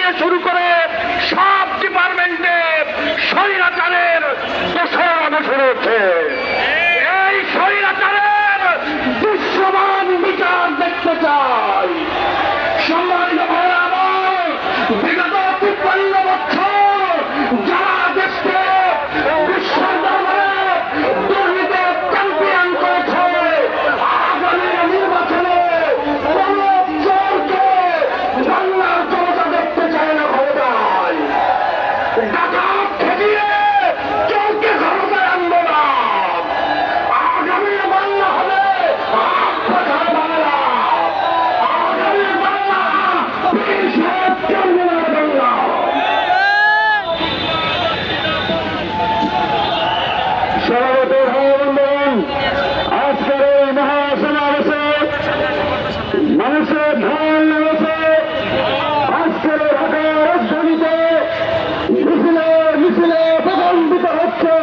থেকে শুরু করে সব ডিপার্টমেন্টে স্বৈরাচারের দোষর শুরু হচ্ছে। এই স্বৈরাচারের দৃশ্যমান বিচার দেখতে চাই। সম্মানিত ভাইরা আমার, বিগত 53 বছর যারা দেশকে বিশ্বের দরবারে দুর্নীতির চ্যাম্পিয়ন করেছে, আগামী নির্বাচনে কোন চোরকে বাংলার জনতা দেখতে চায় না ক্ষমতায়। ডাকাত খেপিয়ে চোরকে ক্ষমতায় আনবো না। আগামী বাংলা হবে আত্মঘাত বাংলা। আগামী বাংলা বাংলা। সভাপতি বন্ধুগণ, আজকের এই মহাসমাবেশে মানুষের ঢল নেমেছে। আজকের ঢাকার রাজধানীতে মিছিলে মিছিলে প্রকম্পিত হচ্ছে।